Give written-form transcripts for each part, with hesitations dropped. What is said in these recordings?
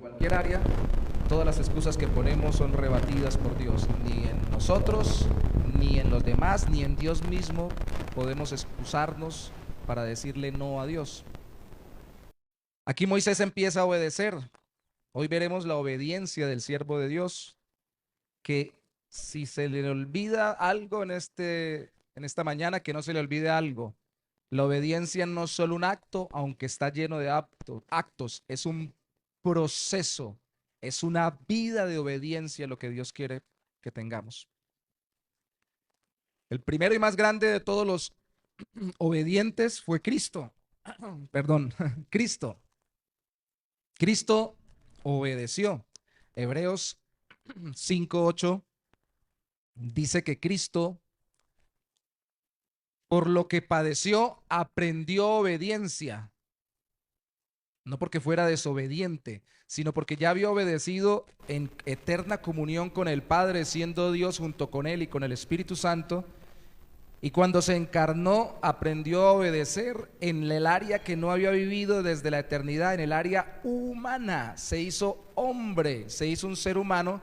cualquier área, todas las excusas que ponemos son rebatidas por Dios. Ni en nosotros, ni en los demás, ni en Dios mismo podemos excusarnos para decirle no a Dios. Aquí Moisés empieza a obedecer. Hoy veremos la obediencia del siervo de Dios, que si se le olvida algo en esta mañana, que no se le olvide algo. La obediencia no es solo un acto, aunque está lleno de actos, es un proceso, es una vida de obediencia lo que Dios quiere que tengamos. El primero y más grande de todos los obedientes fue Cristo. Perdón, Cristo. Cristo obedeció. Hebreos 5:8 dice que Cristo, por lo que padeció, aprendió obediencia. No porque fuera desobediente, sino porque ya había obedecido en eterna comunión con el Padre, siendo Dios junto con Él y con el Espíritu Santo. Y cuando se encarnó, aprendió a obedecer en el área que no había vivido desde la eternidad, en el área humana. Se hizo hombre, se hizo un ser humano.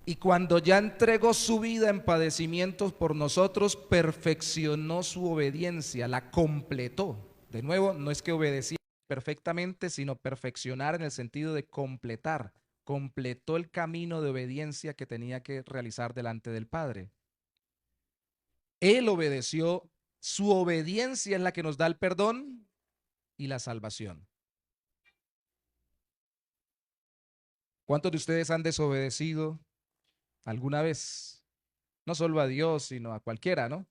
Y cuando ya entregó su vida en padecimientos por nosotros, perfeccionó su obediencia, la completó. De nuevo, no es que obedecía perfectamente, sino perfeccionar en el sentido de completar. Completó el camino de obediencia que tenía que realizar delante del Padre. Él obedeció, su obediencia es la que nos da el perdón y la salvación. ¿Cuántos de ustedes han desobedecido alguna vez? No solo a Dios, sino a cualquiera, ¿no?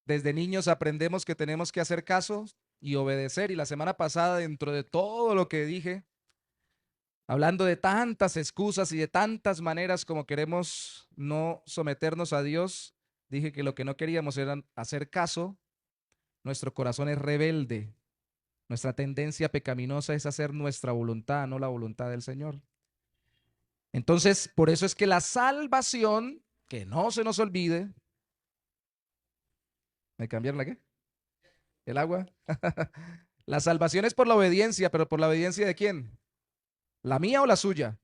Desde niños aprendemos que tenemos que hacer caso y obedecer. Y la semana pasada, dentro de todo lo que dije, hablando de tantas excusas y de tantas maneras como queremos no someternos a Dios, dije que lo que no queríamos era hacer caso. Nuestro corazón es rebelde. Nuestra tendencia pecaminosa es hacer nuestra voluntad, no la voluntad del Señor. Entonces, por eso es que la salvación, que no se nos olvide, ¿me cambiaron la qué? ¿El agua? La salvación es por la obediencia, pero ¿por la obediencia de quién? ¿La mía o la suya?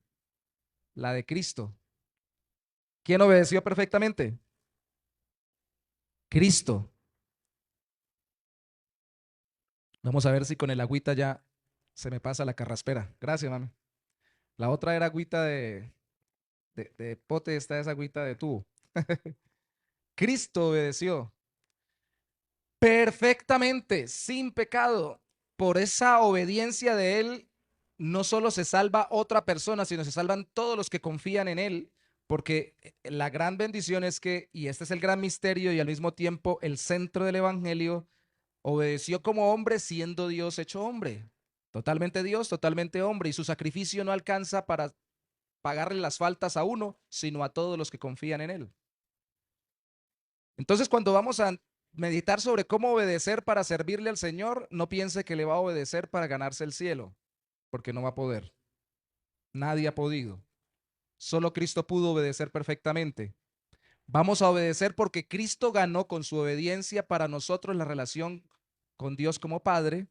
La de Cristo. ¿Quién obedeció perfectamente? Cristo. Vamos a ver si con el agüita ya se me pasa la carraspera. Gracias, mami. La otra era agüita de pote, esta es agüita de tubo. Cristo obedeció perfectamente, sin pecado. Por esa obediencia de Él, no solo se salva otra persona, sino se salvan todos los que confían en Él. Porque la gran bendición es que, y este es el gran misterio y al mismo tiempo el centro del Evangelio, obedeció como hombre siendo Dios hecho hombre. Totalmente Dios, totalmente hombre. Y su sacrificio no alcanza para pagarle las faltas a uno, sino a todos los que confían en Él. Entonces, cuando vamos a meditar sobre cómo obedecer para servirle al Señor, no piense que le va a obedecer para ganarse el cielo, porque no va a poder. Nadie ha podido. Solo Cristo pudo obedecer perfectamente. Vamos a obedecer porque Cristo ganó con su obediencia para nosotros la relación con Dios como Padre.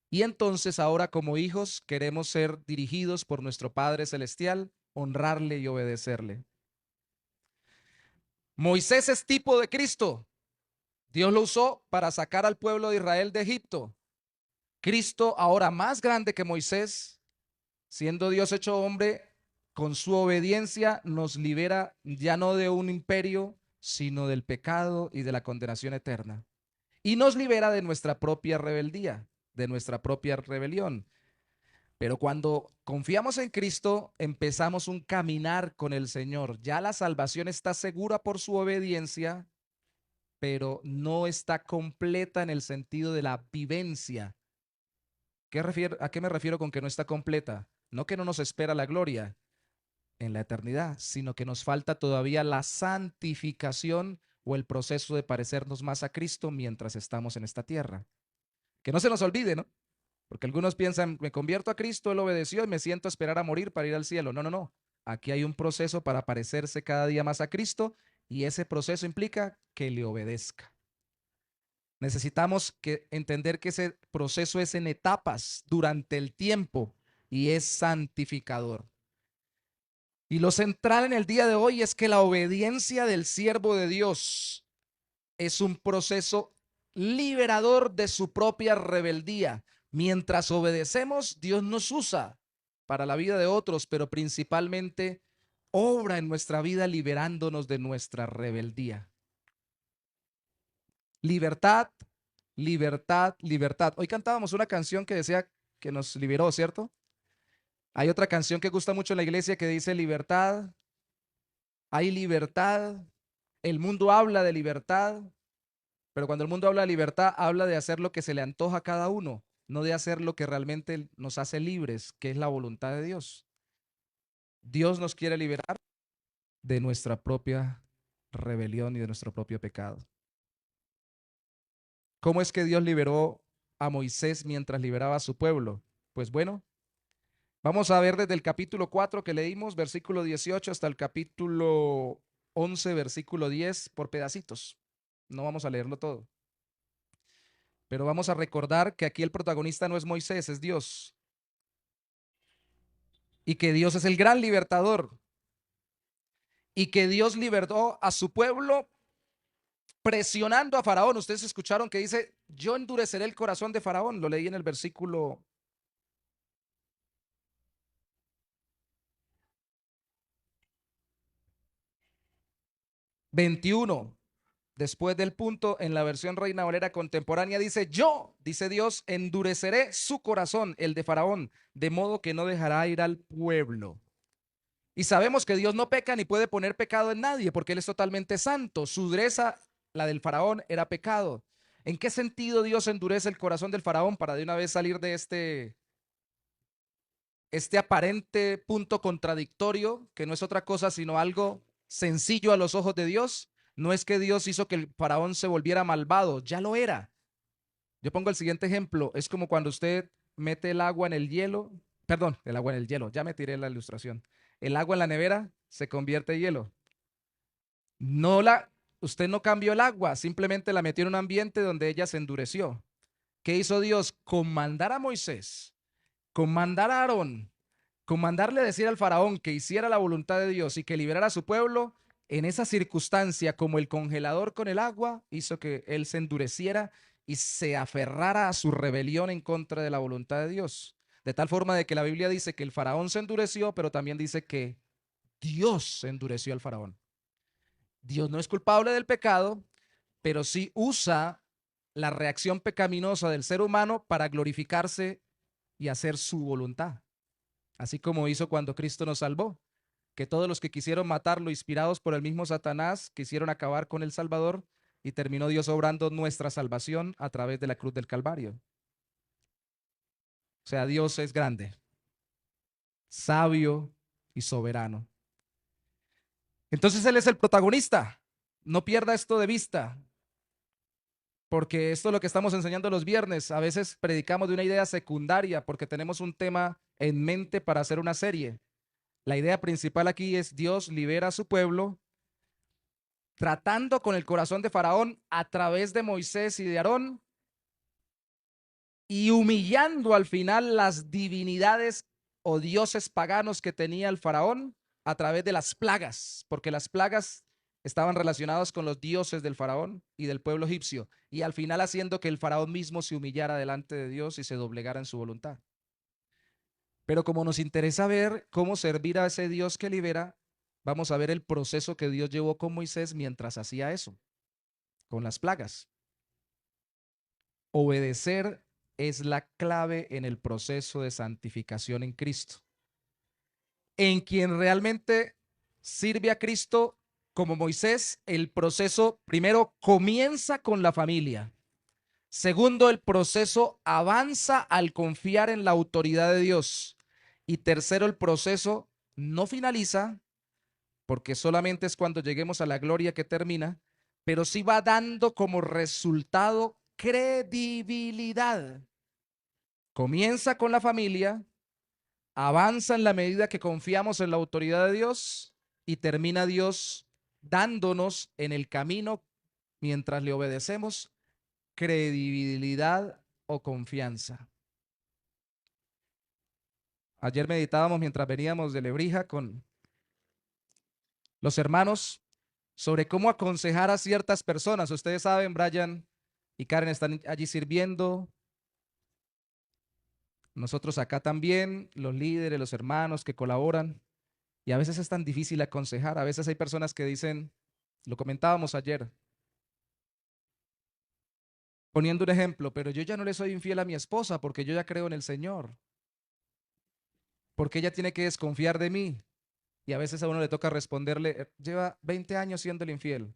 Y entonces ahora como hijos queremos ser dirigidos por nuestro Padre Celestial, honrarle y obedecerle. Moisés es tipo de Cristo. Dios lo usó para sacar al pueblo de Israel de Egipto. Cristo, ahora más grande que Moisés, siendo Dios hecho hombre, con su obediencia nos libera ya no de un imperio, sino del pecado y de la condenación eterna. Y nos libera de nuestra propia rebeldía, de nuestra propia rebelión. Pero cuando confiamos en Cristo, empezamos un caminar con el Señor. Ya la salvación está segura por su obediencia, pero no está completa en el sentido de la vivencia. ¿A qué me refiero con que no está completa? No que no nos espera la gloria en la eternidad, sino que nos falta todavía la santificación o el proceso de parecernos más a Cristo mientras estamos en esta tierra. Que no se nos olvide, ¿no? Porque algunos piensan, me convierto a Cristo, Él obedeció y me siento a esperar a morir para ir al cielo. No, no, no. Aquí hay un proceso para parecerse cada día más a Cristo y ese proceso implica que le obedezca. Necesitamos entender que ese proceso es en etapas durante el tiempo. y es santificador. Y lo central en el día de hoy es que la obediencia del siervo de Dios es un proceso liberador de su propia rebeldía. Mientras obedecemos, Dios nos usa para la vida de otros, pero principalmente obra en nuestra vida liberándonos de nuestra rebeldía. Libertad, libertad, libertad. Hoy cantábamos una canción que decía que nos liberó, ¿cierto? Hay otra canción que gusta mucho en la iglesia que dice libertad, hay libertad, el mundo habla de libertad, pero cuando el mundo habla de libertad, habla de hacer lo que se le antoja a cada uno, no de hacer lo que realmente nos hace libres, que es la voluntad de Dios. Dios nos quiere liberar de nuestra propia rebelión y de nuestro propio pecado. ¿Cómo es que Dios liberó a Moisés mientras liberaba a su pueblo? Pues bueno, vamos a ver desde el capítulo 4 que leímos, versículo 18, hasta el capítulo 11, versículo 10, por pedacitos. No vamos a leerlo todo. Pero vamos a recordar que aquí el protagonista no es Moisés, es Dios. Y que Dios es el gran libertador. Y que Dios libertó a su pueblo presionando a Faraón. Ustedes escucharon que dice, yo endureceré el corazón de Faraón. Lo leí en el versículo 21. Después del punto, en la versión Reina Valera contemporánea dice, yo, dice Dios, endureceré su corazón, el de Faraón, de modo que no dejará ir al pueblo. Y sabemos que Dios no peca ni puede poner pecado en nadie, porque Él es totalmente santo. Su dureza, la del Faraón, era pecado. ¿En qué sentido Dios endurece el corazón del Faraón para de una vez salir de este aparente punto contradictorio, que no es otra cosa sino algo sencillo a los ojos de Dios? No es que Dios hizo que el Faraón se volviera malvado, ya lo era. Yo pongo el siguiente ejemplo, es como cuando usted mete el agua en el hielo, perdón, el agua en el hielo, ya me tiré la ilustración. El agua en la nevera se convierte en hielo. No la, usted no cambió el agua, simplemente la metió en un ambiente donde ella se endureció. ¿Qué hizo Dios? Comandar a Moisés, comandar a Aarón, comandarle a decir al faraón que hiciera la voluntad de Dios y que liberara a su pueblo. En esa circunstancia, como el congelador con el agua, hizo que él se endureciera y se aferrara a su rebelión en contra de la voluntad de Dios. De tal forma de que la Biblia dice que el faraón se endureció, pero también dice que Dios endureció al faraón. Dios no es culpable del pecado, pero sí usa la reacción pecaminosa del ser humano para glorificarse y hacer su voluntad. Así como hizo cuando Cristo nos salvó, que todos los que quisieron matarlo, inspirados por el mismo Satanás, quisieron acabar con el Salvador, y terminó Dios obrando nuestra salvación a través de la cruz del Calvario. O sea, Dios es grande, sabio y soberano. Entonces Él es el protagonista. No pierda esto de vista, porque esto es lo que estamos enseñando los viernes. A veces predicamos de una idea secundaria porque tenemos un tema en mente para hacer una serie. La idea principal aquí es Dios libera a su pueblo tratando con el corazón de Faraón a través de Moisés y de Aarón y humillando al final las divinidades o dioses paganos que tenía el Faraón a través de las plagas, porque las plagas estaban relacionadas con los dioses del Faraón y del pueblo egipcio, y al final haciendo que el Faraón mismo se humillara delante de Dios y se doblegara en su voluntad. Pero como nos interesa ver cómo servir a ese Dios que libera, vamos a ver el proceso que Dios llevó con Moisés mientras hacía eso, con las plagas. Obedecer es la clave en el proceso de santificación en Cristo. En quien realmente sirve a Cristo como Moisés, el proceso primero comienza con la familia. Segundo, el proceso avanza al confiar en la autoridad de Dios. Y tercero, el proceso no finaliza, porque solamente es cuando lleguemos a la gloria que termina, pero sí va dando como resultado credibilidad. Comienza con la familia, avanza en la medida que confiamos en la autoridad de Dios y termina Dios dándonos en el camino, mientras le obedecemos, credibilidad o confianza. Ayer meditábamos mientras veníamos de Lebrija con los hermanos sobre cómo aconsejar a ciertas personas. Ustedes saben, Brian y Karen están allí sirviendo. Nosotros acá también, los líderes, los hermanos que colaboran. Y a veces es tan difícil aconsejar. A veces hay personas que dicen, lo comentábamos ayer, poniendo un ejemplo, pero yo ya no le soy infiel a mi esposa porque yo ya creo en el Señor. Porque ella tiene que desconfiar de mí. Y a veces a uno le toca responderle, lleva 20 años siendo el infiel.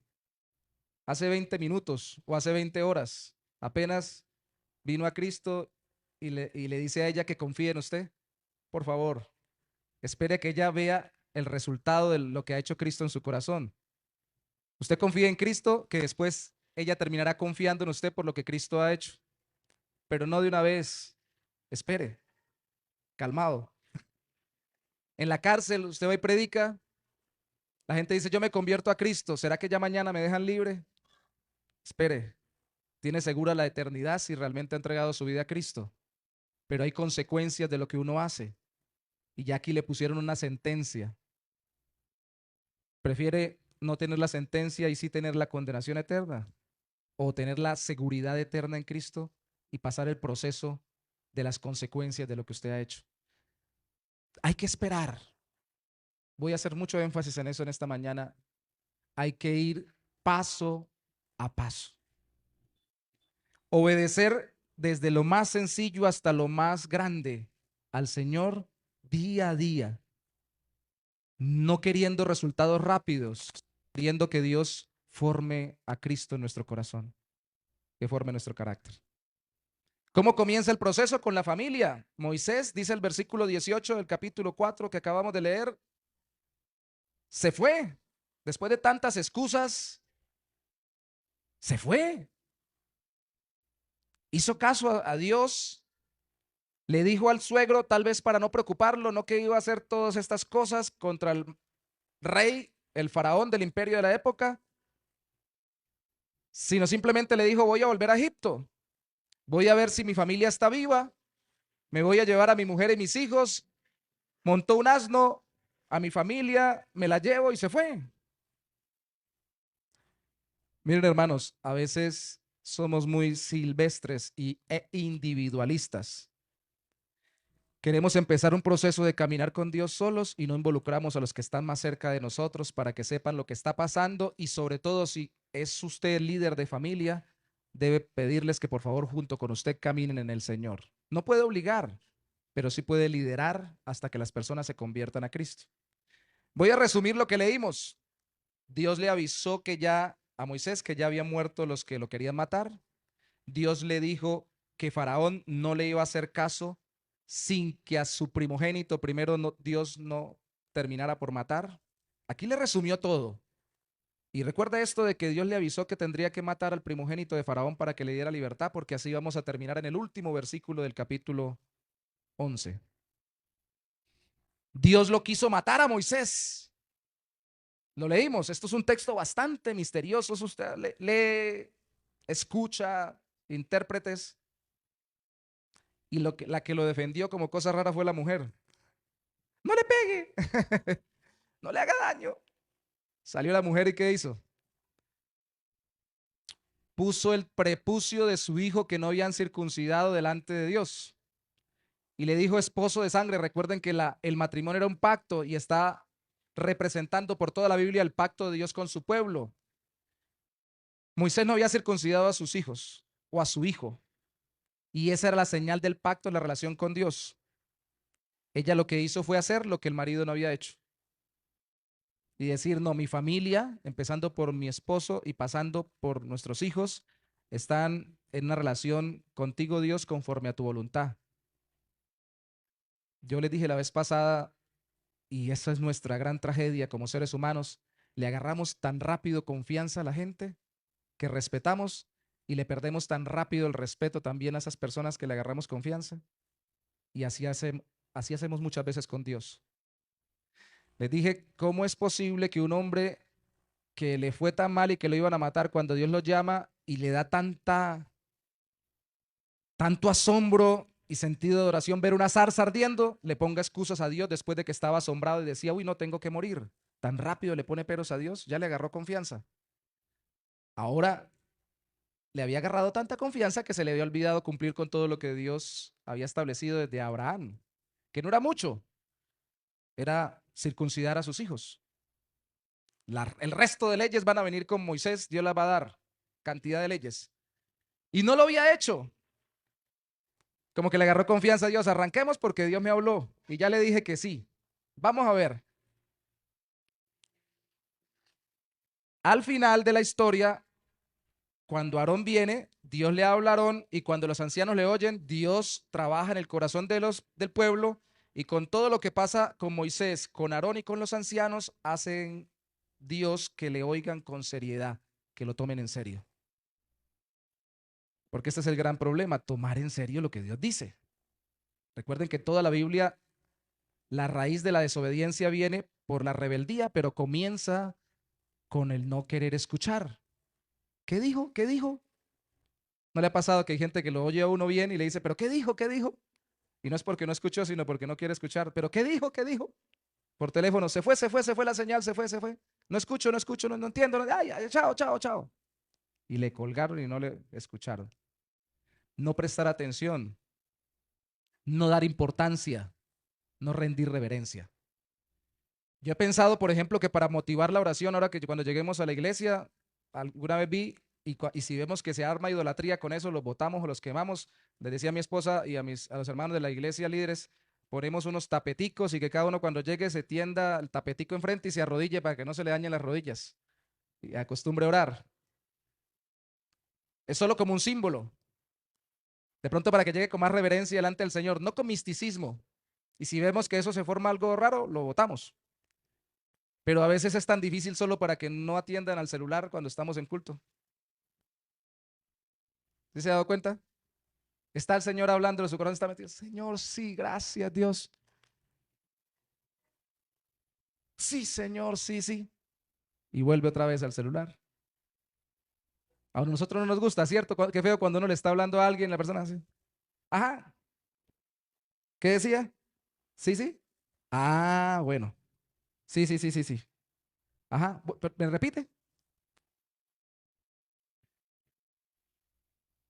Hace 20 minutos o hace 20 horas apenas vino a Cristo y le dice a ella que confíe en usted. Por favor, espere que ella vea el resultado de lo que ha hecho Cristo en su corazón. Usted confía en Cristo, que después ella terminará confiando en usted por lo que Cristo ha hecho. Pero no de una vez. Espere, calmado. En la cárcel usted va y predica. La gente dice, yo me convierto a Cristo. ¿Será que ya mañana me dejan libre? Espere, tiene segura la eternidad si realmente ha entregado su vida a Cristo. Pero hay consecuencias de lo que uno hace. Y ya aquí le pusieron una sentencia. ¿Prefiere no tener la sentencia y sí tener la condenación eterna? ¿O tener la seguridad eterna en Cristo y pasar el proceso de las consecuencias de lo que usted ha hecho? Hay que esperar. Voy a hacer mucho énfasis en eso en esta mañana. Hay que ir paso a paso. Obedecer desde lo más sencillo hasta lo más grande al Señor día a día. No queriendo resultados rápidos, queriendo que Dios forme a Cristo en nuestro corazón, que forme nuestro carácter. ¿Cómo comienza el proceso? Con la familia. Moisés, dice el versículo 18 del capítulo 4 que acabamos de leer, se fue. Después de tantas excusas, se fue. Hizo caso a Dios. Le dijo al suegro, tal vez para no preocuparlo, no que iba a hacer todas estas cosas contra el rey, el faraón del imperio de la época, sino simplemente le dijo, voy a volver a Egipto. Voy a ver si mi familia está viva. Me voy a llevar a mi mujer y mis hijos. Montó un asno a mi familia, me la llevo y se fue. Miren, hermanos, a veces somos muy silvestres e individualistas. Queremos empezar un proceso de caminar con Dios solos y no involucramos a los que están más cerca de nosotros para que sepan lo que está pasando, y sobre todo si es usted el líder de familia, debe pedirles que por favor junto con usted caminen en el Señor. No puede obligar, pero sí puede liderar hasta que las personas se conviertan a Cristo. Voy a resumir lo que leímos. Dios le avisó que ya a Moisés que ya habían muerto los que lo querían matar. Dios le dijo que Faraón no le iba a hacer caso sin que a su primogénito primero Dios no terminara por matar. Aquí le resumió todo. Y recuerda esto de que Dios le avisó que tendría que matar al primogénito de Faraón para que le diera libertad, porque así vamos a terminar en el último versículo del capítulo 11. Dios lo quiso matar a Moisés. Lo leímos. Esto es un texto bastante misterioso. Usted lee, escucha, intérpretes. Y la que lo defendió como cosa rara fue la mujer. No le pegue, no le haga daño. Salió la mujer y ¿qué hizo? Puso el prepucio de su hijo que no habían circuncidado delante de Dios. Y le dijo esposo de sangre. Recuerden que el matrimonio era un pacto y está representando por toda la Biblia el pacto de Dios con su pueblo. Moisés no había circuncidado a sus hijos o a su hijo. Y esa era la señal del pacto en la relación con Dios. Ella lo que hizo fue hacer lo que el marido no había hecho. Y decir, no, mi familia, empezando por mi esposo y pasando por nuestros hijos, están en una relación contigo, Dios, conforme a tu voluntad. Yo les dije la vez pasada, y esa es nuestra gran tragedia como seres humanos, le agarramos tan rápido confianza a la gente que respetamos y le perdemos tan rápido el respeto también a esas personas que le agarramos confianza. Y así hacemos muchas veces con Dios. Les dije, ¿cómo es posible que un hombre que le fue tan mal y que lo iban a matar, cuando Dios lo llama y le da tanto asombro y sentido de oración ver una zarza ardiendo, le ponga excusas a Dios después de que estaba asombrado y decía, uy, no tengo que morir. Tan rápido le pone peros a Dios, ya le agarró confianza. Ahora le había agarrado tanta confianza que se le había olvidado cumplir con todo lo que Dios había establecido desde Abraham, que no era mucho, era circuncidar a sus hijos. El resto de leyes van a venir con Moisés, Dios las va a dar, cantidad de leyes. Y no lo había hecho. Como que le agarró confianza a Dios, arranquemos porque Dios me habló y ya le dije que sí. Vamos a ver. Al final de la historia, cuando Aarón viene, Dios le habla a Aarón y cuando los ancianos le oyen, Dios trabaja en el corazón del pueblo y con todo lo que pasa con Moisés, con Aarón y con los ancianos, hacen Dios que le oigan con seriedad, que lo tomen en serio. Porque este es el gran problema, tomar en serio lo que Dios dice. Recuerden que toda la Biblia, la raíz de la desobediencia viene por la rebeldía, pero comienza con el no querer escuchar. ¿Qué dijo? ¿Qué dijo? ¿No le ha pasado que hay gente que lo oye a uno bien y le dice, pero qué dijo? ¿Qué dijo? Y no es porque no escuchó, sino porque no quiere escuchar. ¿Pero qué dijo? ¿Qué dijo? Por teléfono, se fue la señal, se fue, se fue. No escucho, no escucho, no entiendo. Ay, ay, chao, chao, chao. Y le colgaron y no le escucharon. No prestar atención, no dar importancia, no rendir reverencia. Yo he pensado, por ejemplo, que para motivar la oración, ahora que cuando lleguemos a la iglesia, alguna vez vi, y si vemos que se arma idolatría con eso, los botamos o los quemamos. Le decía a mi esposa y a los hermanos de la iglesia líderes, ponemos unos tapeticos y que cada uno cuando llegue se tienda el tapetico enfrente y se arrodille para que no se le dañen las rodillas. Y acostumbre a orar. Es solo como un símbolo. De pronto para que llegue con más reverencia delante del Señor, no con misticismo. Y si vemos que eso se forma algo raro, lo botamos. Pero a veces es tan difícil solo para que no atiendan al celular cuando estamos en culto. ¿Sí se ha dado cuenta? Está el Señor hablando, su corazón está metido. Señor, sí, gracias Dios. Sí, Señor, sí, sí. Y vuelve otra vez al celular. A nosotros no nos gusta, ¿cierto? Qué feo cuando uno le está hablando a alguien, la persona así. Ajá. ¿Qué decía? Sí, sí. Ah, bueno. Sí, sí, sí, sí, sí. Ajá. ¿Me repite?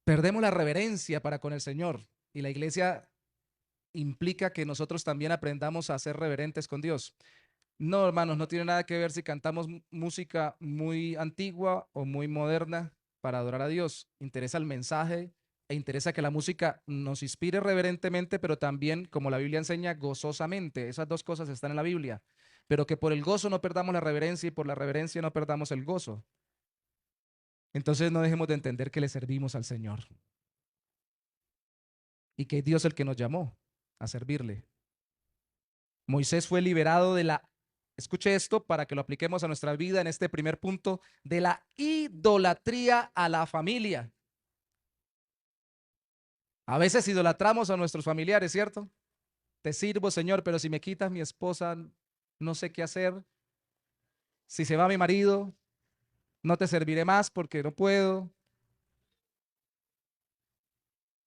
Perdemos la reverencia para con el Señor. Y la iglesia implica que nosotros también aprendamos a ser reverentes con Dios. No, hermanos, no tiene nada que ver si cantamos música muy antigua o muy moderna para adorar a Dios. Interesa el mensaje e interesa que la música nos inspire reverentemente, pero también, como la Biblia enseña, gozosamente. Esas dos cosas están en la Biblia. Pero que por el gozo no perdamos la reverencia y por la reverencia no perdamos el gozo. Entonces no dejemos de entender que le servimos al Señor y que es Dios el que nos llamó a servirle. Moisés fue liberado de la, escuche esto para que lo apliquemos a nuestra vida en este primer punto, de la idolatría a la familia. A veces idolatramos a nuestros familiares, ¿cierto? Te sirvo, Señor, pero si me quitas mi esposa, no sé qué hacer. Si se va mi marido, no te serviré más porque no puedo.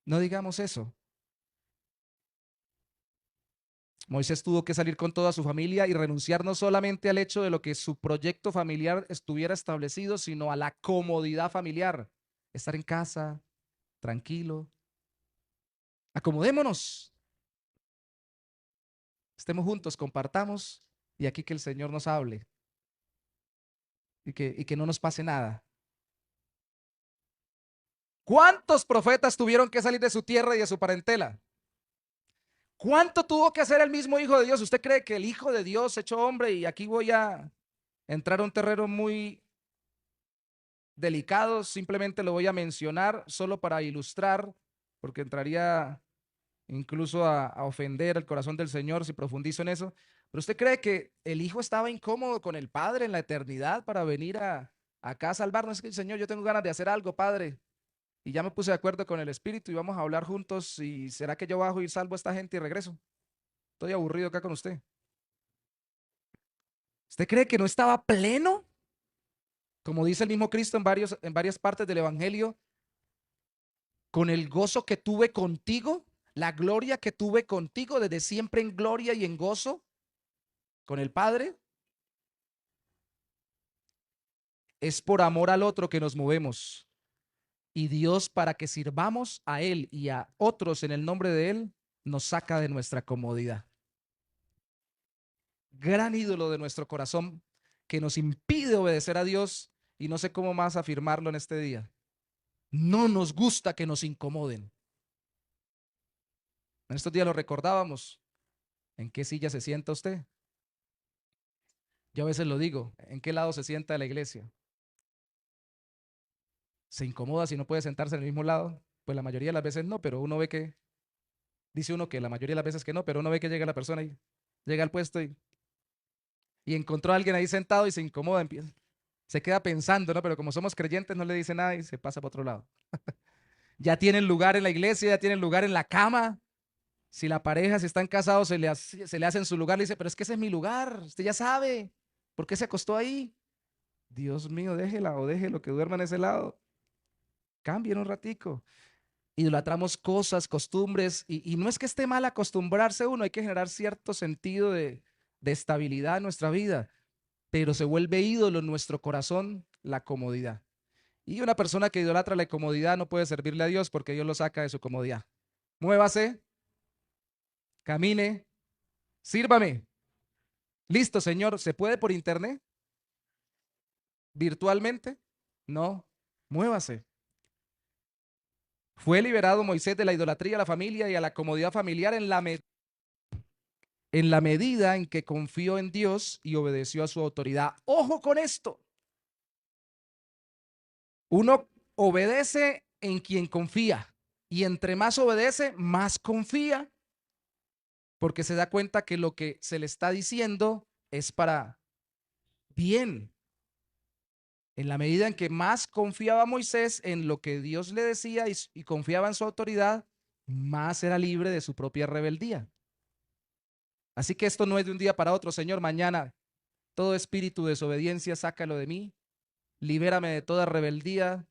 No digamos eso. Moisés tuvo que salir con toda su familia y renunciar no solamente al hecho de lo que su proyecto familiar estuviera establecido, sino a la comodidad familiar. Estar en casa, tranquilo. Acomodémonos, estemos juntos, compartamos y aquí que el Señor nos hable y que no nos pase nada. ¿Cuántos profetas tuvieron que salir de su tierra y de su parentela? ¿Cuánto tuvo que hacer el mismo Hijo de Dios? ¿Usted cree que el Hijo de Dios hecho hombre, y aquí voy a entrar a un terreno muy delicado, simplemente lo voy a mencionar solo para ilustrar, porque entraría incluso a ofender el corazón del Señor si profundizo en eso? ¿Pero usted cree que el Hijo estaba incómodo con el Padre en la eternidad para venir acá a salvarnos? Es que, Señor, yo tengo ganas de hacer algo, Padre, y ya me puse de acuerdo con el Espíritu y vamos a hablar juntos, y ¿será que yo bajo y salvo a esta gente y regreso? Estoy aburrido acá con usted. ¿Usted cree que no estaba pleno? Como dice el mismo Cristo en varias partes del Evangelio, con el gozo que tuve contigo, La gloria que tuve contigo desde siempre en gloria y en gozo con el Padre, es por amor al otro que nos movemos. Y Dios, para que sirvamos a Él y a otros en el nombre de Él, nos saca de nuestra comodidad. Gran ídolo de nuestro corazón que nos impide obedecer a Dios, y no sé cómo más afirmarlo en este día. No nos gusta que nos incomoden. En estos días lo recordábamos. ¿En qué silla se sienta usted? Yo a veces lo digo. ¿En qué lado se sienta de la iglesia? ¿Se incomoda si no puede sentarse en el mismo lado? Pues la mayoría de las veces no, pero uno ve que, dice uno que la mayoría de las veces que no, pero uno ve que llega la persona y llega al puesto y encontró a alguien ahí sentado y se incomoda, empieza, se queda pensando, ¿no? Pero como somos creyentes no le dice nada y se pasa para otro lado. Ya tienen lugar en la iglesia, ya tienen lugar en la cama. Si la pareja, si están casados, se le hace en su lugar, le dice, pero es que ese es mi lugar, usted ya sabe, ¿por qué se acostó ahí? Dios mío, déjela o déjelo que duerma en ese lado. Cambien un ratico. Idolatramos cosas, costumbres, y no es que esté mal acostumbrarse uno, hay que generar cierto sentido de estabilidad en nuestra vida, pero se vuelve ídolo en nuestro corazón la comodidad. Y una persona que idolatra la comodidad no puede servirle a Dios porque Dios lo saca de su comodidad. Muévase, camine, sírvame. Listo, Señor. ¿Se puede por internet? ¿Virtualmente? No. Muévase. Fue liberado Moisés de la idolatría a la familia y a la comodidad familiar en la medida en que confió en Dios y obedeció a su autoridad. Ojo con esto. Uno obedece en quien confía y entre más obedece, más confía porque se da cuenta que lo que se le está diciendo es para bien. En la medida en que más confiaba Moisés en lo que Dios le decía y confiaba en su autoridad, más era libre de su propia rebeldía. Así que esto no es de un día para otro, Señor, mañana todo espíritu de desobediencia, sácalo de mí, libérame de toda rebeldía,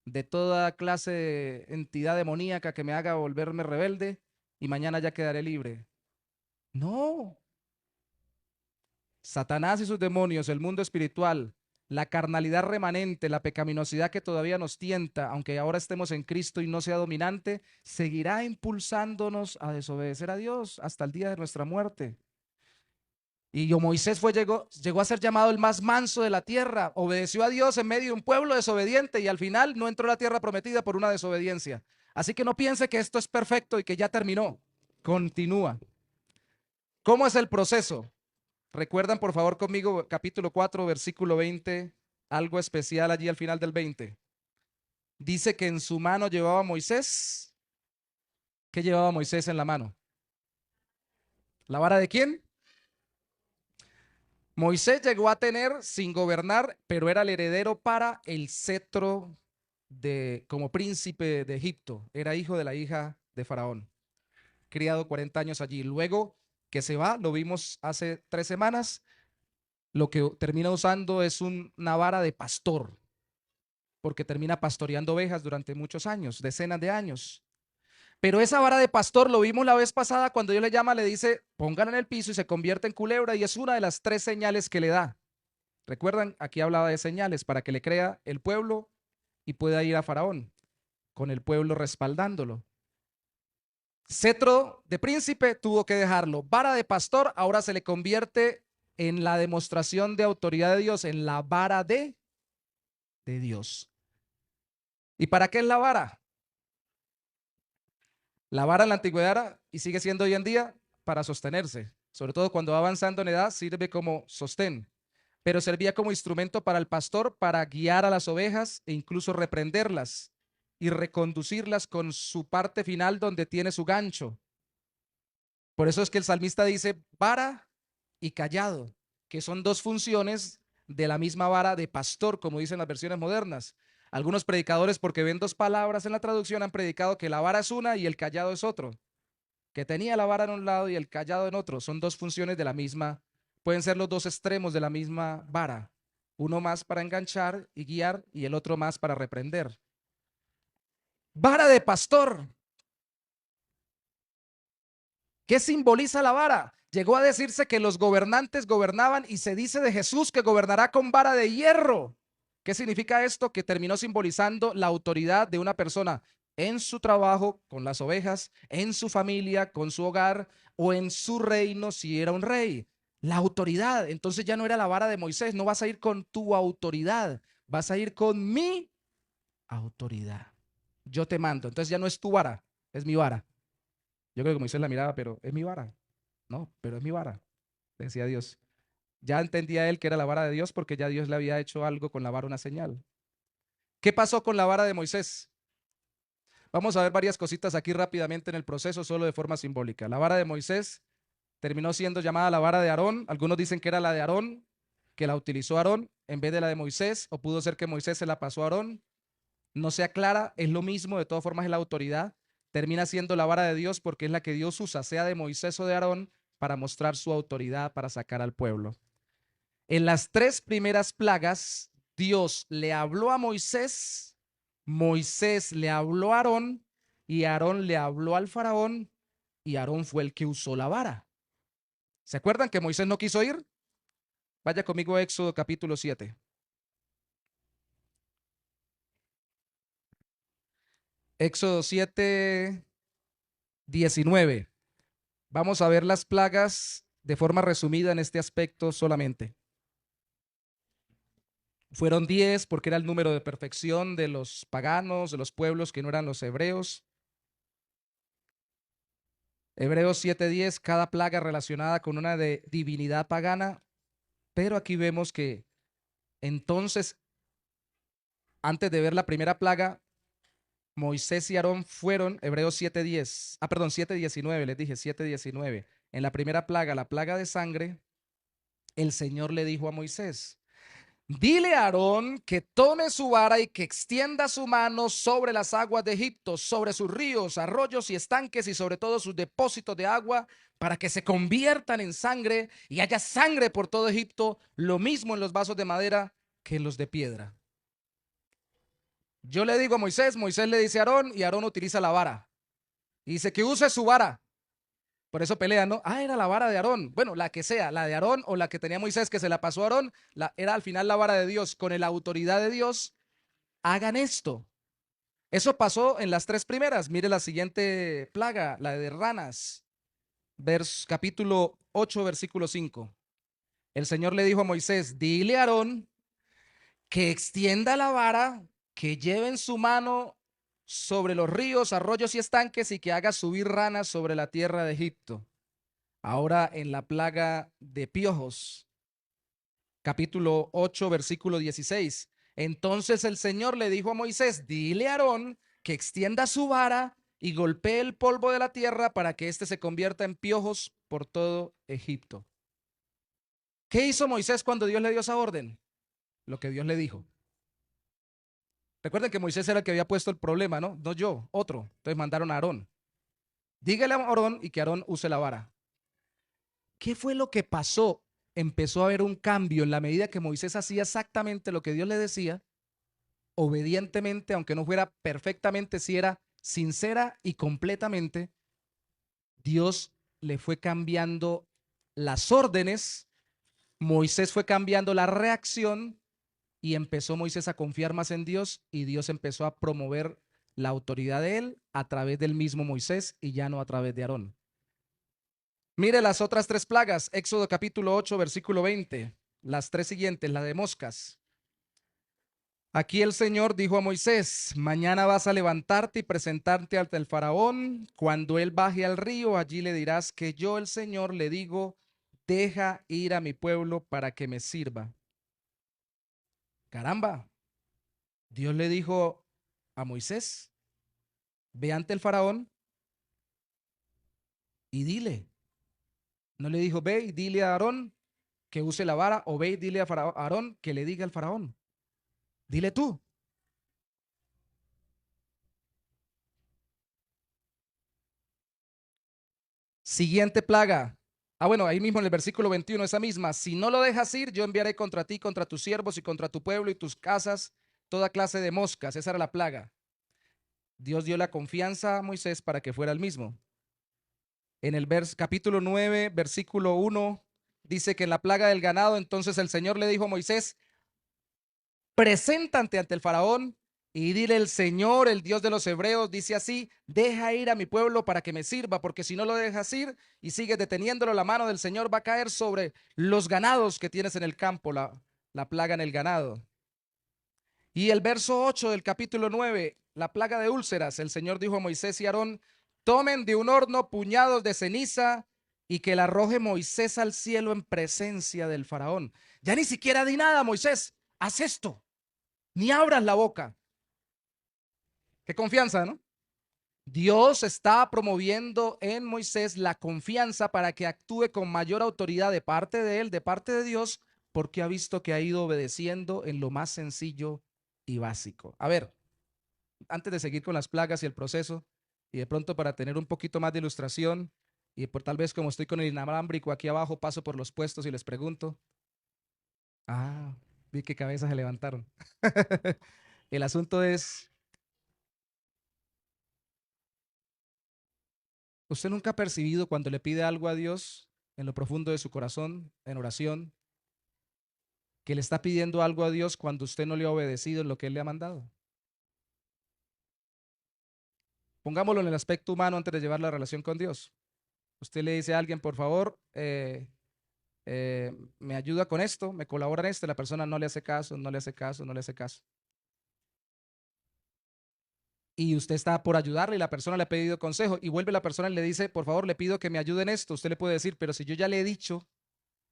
de toda clase de entidad demoníaca que me haga volverme rebelde y mañana ya quedaré libre. No, Satanás y sus demonios, el mundo espiritual, la carnalidad remanente, la pecaminosidad que todavía nos tienta, aunque ahora estemos en Cristo y no sea dominante, seguirá impulsándonos a desobedecer a Dios hasta el día de nuestra muerte. Y Moisés llegó a ser llamado el más manso de la tierra, obedeció a Dios en medio de un pueblo desobediente y al final no entró a la tierra prometida por una desobediencia. Así que no piense que esto es perfecto y que ya terminó. Continúa. ¿Cómo es el proceso? Recuerdan por favor conmigo capítulo 4, versículo 20, algo especial allí al final del 20. Dice que en su mano llevaba Moisés. ¿Qué llevaba Moisés en la mano? ¿La vara de quién? Moisés llegó a tener sin gobernar, pero era el heredero para el cetro de como príncipe de Egipto. Era hijo de la hija de Faraón, criado 40 años allí. Luego que se va, lo vimos hace 3 semanas, lo que termina usando es una vara de pastor, porque termina pastoreando ovejas durante muchos años, decenas de años. Pero esa vara de pastor lo vimos la vez pasada cuando Dios le llama, le dice, pónganla en el piso y se convierte en culebra y es una de las 3 señales que le da. Recuerdan, aquí hablaba de señales para que le crea el pueblo y pueda ir a Faraón, con el pueblo respaldándolo. Cetro de príncipe tuvo que dejarlo. Vara de pastor ahora se le convierte en la demostración de autoridad de Dios, en la vara de Dios. ¿Y para qué es la vara? La vara en la antigüedad era, y sigue siendo hoy en día, para sostenerse. Sobre todo cuando va avanzando en edad, sirve como sostén. Pero servía como instrumento para el pastor para guiar a las ovejas e incluso reprenderlas y reconducirlas con su parte final donde tiene su gancho. Por eso es que el salmista dice vara y callado, que son dos funciones de la misma vara de pastor, como dicen las versiones modernas. Algunos predicadores, porque ven dos palabras en la traducción, han predicado que la vara es una y el callado es otro, que tenía la vara en un lado y el callado en otro. Son dos funciones de la misma, pueden ser los dos extremos de la misma vara. Uno más para enganchar y guiar y el otro más para reprender. Vara de pastor. ¿Qué simboliza la vara? Llegó a decirse que los gobernantes gobernaban y se dice de Jesús que gobernará con vara de hierro. ¿Qué significa esto? Que terminó simbolizando la autoridad de una persona en su trabajo con las ovejas, en su familia, con su hogar o en su reino si era un rey. La autoridad. Entonces ya no era la vara de Moisés, no vas a ir con tu autoridad, vas a ir con mi autoridad. Yo te mando. Entonces ya no es tu vara, es mi vara. Yo creo que Moisés la miraba, pero es mi vara. No, pero es mi vara, decía Dios. Ya entendía él que era la vara de Dios porque ya Dios le había hecho algo con la vara, una señal. ¿Qué pasó con la vara de Moisés? Vamos a ver varias cositas aquí rápidamente en el proceso, solo de forma simbólica. La vara de Moisés terminó siendo llamada la vara de Aarón. Algunos dicen que era la de Aarón, que la utilizó Aarón en vez de la de Moisés, o pudo ser que Moisés se la pasó a Aarón. No se aclara, es lo mismo, de todas formas es la autoridad. Termina siendo la vara de Dios porque es la que Dios usa, sea de Moisés o de Aarón, para mostrar su autoridad, para sacar al pueblo. En las tres primeras plagas, Dios le habló a Moisés, Moisés le habló a Aarón y Aarón le habló al faraón y Aarón fue el que usó la vara. ¿Se acuerdan que Moisés no quiso ir? Vaya conmigo a Éxodo capítulo 7. Éxodo 7, 19. Vamos a ver las plagas de forma resumida en este aspecto solamente. Fueron 10 porque era el número de perfección de los paganos, de los pueblos que no eran los hebreos. Hebreos 7:10, cada plaga relacionada con una de divinidad pagana, pero aquí vemos que entonces, antes de ver la primera plaga, Moisés y Aarón fueron, Hebreos 7:10, perdón, 7:19, les dije 7:19. En la primera plaga, la plaga de sangre, el Señor le dijo a Moisés: dile a Aarón que tome su vara y que extienda su mano sobre las aguas de Egipto, sobre sus ríos, arroyos y estanques y sobre todos sus depósitos de agua, para que se conviertan en sangre y haya sangre por todo Egipto, lo mismo en los vasos de madera que en los de piedra. Yo le digo a Moisés, Moisés le dice a Aarón y Aarón utiliza la vara. Y dice que use su vara. Por eso pelean, ¿no? Era la vara de Aarón. Bueno, la que sea, la de Aarón o la que tenía Moisés que se la pasó a Aarón, era al final la vara de Dios. Con la autoridad de Dios, hagan esto. Eso pasó en las tres primeras. Mire la siguiente plaga, la de ranas. Capítulo 8, versículo 5. El Señor le dijo a Moisés: dile a Aarón que extienda la vara, que lleve en su mano sobre los ríos, arroyos y estanques y que haga subir ranas sobre la tierra de Egipto. Ahora en la plaga de piojos, capítulo 8, versículo 16. Entonces el Señor le dijo a Moisés: dile a Aarón que extienda su vara y golpee el polvo de la tierra para que éste se convierta en piojos por todo Egipto. ¿Qué hizo Moisés cuando Dios le dio esa orden? Lo que Dios le dijo. Recuerden que Moisés era el que había puesto el problema, ¿no? No yo, otro. Entonces mandaron a Aarón. Dígale a Aarón y que Aarón use la vara. ¿Qué fue lo que pasó? Empezó a haber un cambio en la medida que Moisés hacía exactamente lo que Dios le decía, obedientemente, aunque no fuera perfectamente, si era sincera y completamente. Dios le fue cambiando las órdenes, Moisés fue cambiando la reacción y empezó Moisés a confiar más en Dios y Dios empezó a promover la autoridad de él a través del mismo Moisés y ya no a través de Aarón. Mire las otras tres plagas, Éxodo capítulo 8, versículo 20, las tres siguientes, la de moscas. Aquí el Señor dijo a Moisés: mañana vas a levantarte y presentarte ante el faraón. Cuando él baje al río, allí le dirás que yo, el Señor, le digo: deja ir a mi pueblo para que me sirva. Caramba, Dios le dijo a Moisés: ve ante el faraón y dile. No le dijo: ve y dile a Aarón que use la vara, o ve y dile a Aarón que le diga al faraón. Dile tú. Siguiente plaga. Bueno, ahí mismo en el versículo 21, esa misma: si no lo dejas ir, yo enviaré contra ti, contra tus siervos y contra tu pueblo y tus casas toda clase de moscas. Esa era la plaga. Dios dio la confianza a Moisés para que fuera el mismo. En el capítulo 9, versículo 1, dice que en la plaga del ganado, entonces el Señor le dijo a Moisés: preséntate ante el faraón y dile: el Señor, el Dios de los hebreos, dice así: deja ir a mi pueblo para que me sirva, porque si no lo dejas ir y sigues deteniéndolo, la mano del Señor va a caer sobre los ganados que tienes en el campo, la plaga en el ganado. Y el verso 8 del capítulo 9, la plaga de úlceras, el Señor dijo a Moisés y Aarón: tomen de un horno puñados de ceniza y que la arroje Moisés al cielo en presencia del faraón. Ya ni siquiera di nada, Moisés, haz esto, ni abras la boca. Qué confianza, ¿no? Dios está promoviendo en Moisés la confianza para que actúe con mayor autoridad de parte de él, de parte de Dios, porque ha visto que ha ido obedeciendo en lo más sencillo y básico. A ver, antes de seguir con las plagas y el proceso, y de pronto para tener un poquito más de ilustración, y por tal vez como estoy con el inalámbrico aquí abajo, paso por los puestos y les pregunto. Ah, vi que cabezas se levantaron. El asunto es, ¿usted nunca ha percibido cuando le pide algo a Dios en lo profundo de su corazón, en oración, que le está pidiendo algo a Dios cuando usted no le ha obedecido en lo que Él le ha mandado? Pongámoslo en el aspecto humano antes de llevar la relación con Dios. Usted le dice a alguien: por favor, me ayuda con esto, me colabora en esto, y la persona no le hace caso, no le hace caso, no le hace caso. Y usted está por ayudarle y la persona le ha pedido consejo y vuelve la persona y le dice: por favor, le pido que me ayude en esto. Usted le puede decir: pero si yo ya le he dicho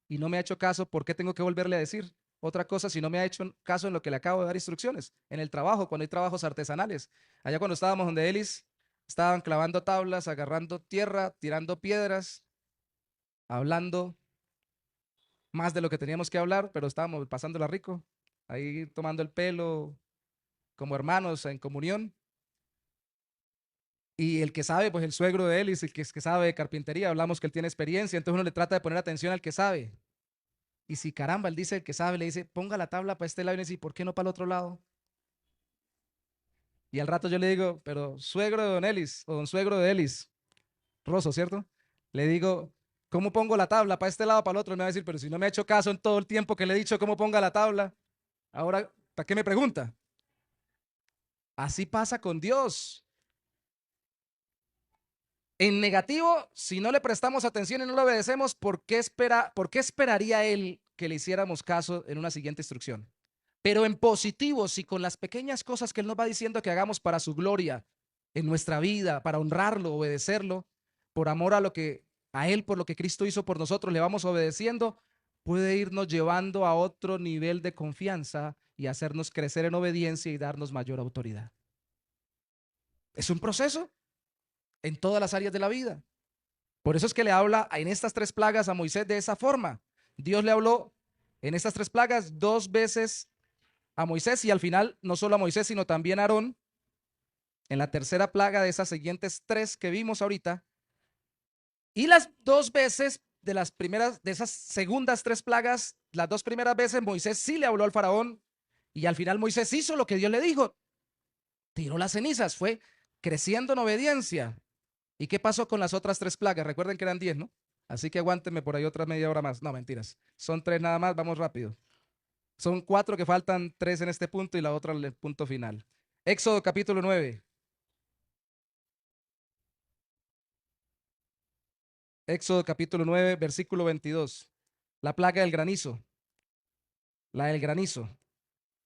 y no me ha hecho caso, ¿por qué tengo que volverle a decir otra cosa si no me ha hecho caso en lo que le acabo de dar instrucciones? En el trabajo, cuando hay trabajos artesanales. Allá cuando estábamos donde Elis, estaban clavando tablas, agarrando tierra, tirando piedras, hablando más de lo que teníamos que hablar, pero estábamos pasándola rico, ahí tomando el pelo como hermanos en comunión. Y el que sabe, pues el suegro de Elis, el que sabe de carpintería, hablamos que él tiene experiencia, entonces uno le trata de poner atención al que sabe. Y si caramba, él dice: el que sabe, le dice: ponga la tabla para este lado, y le dice: ¿por qué no para el otro lado? Y al rato yo le digo: pero suegro de don Elis, o don suegro de Elis, Rosso, ¿cierto? Le digo: ¿cómo pongo la tabla para este lado, para el otro? Y me va a decir: pero si no me ha hecho caso en todo el tiempo que le he dicho cómo ponga la tabla, ahora, ¿para qué me pregunta? Así pasa con Dios. En negativo, si no le prestamos atención y no lo obedecemos, por qué esperaría Él que le hiciéramos caso en una siguiente instrucción? Pero en positivo, si con las pequeñas cosas que Él nos va diciendo que hagamos para su gloria en nuestra vida, para honrarlo, obedecerlo, por amor a lo que a Él, por lo que Cristo hizo por nosotros, le vamos obedeciendo, puede irnos llevando a otro nivel de confianza y hacernos crecer en obediencia y darnos mayor autoridad. Es un proceso en todas las áreas de la vida. Por eso es que le habla en estas tres plagas a Moisés de esa forma. Dios le habló en estas tres plagas dos veces a Moisés, y al final no solo a Moisés, sino también a Aarón. En la tercera plaga de esas siguientes tres que vimos ahorita, y las dos veces de las primeras, de esas segundas tres plagas, las dos primeras veces Moisés sí le habló al faraón, y al final Moisés hizo lo que Dios le dijo, tiró las cenizas, fue creciendo en obediencia. ¿Y qué pasó con las otras tres plagas? Recuerden que eran 10, ¿no? Así que aguántenme por ahí otra media hora más. No, mentiras. Son tres nada más, vamos rápido. Son cuatro que faltan, tres en este punto y la otra en el punto final. Éxodo capítulo 9. Éxodo capítulo 9, versículo 22. La plaga del granizo. La del granizo.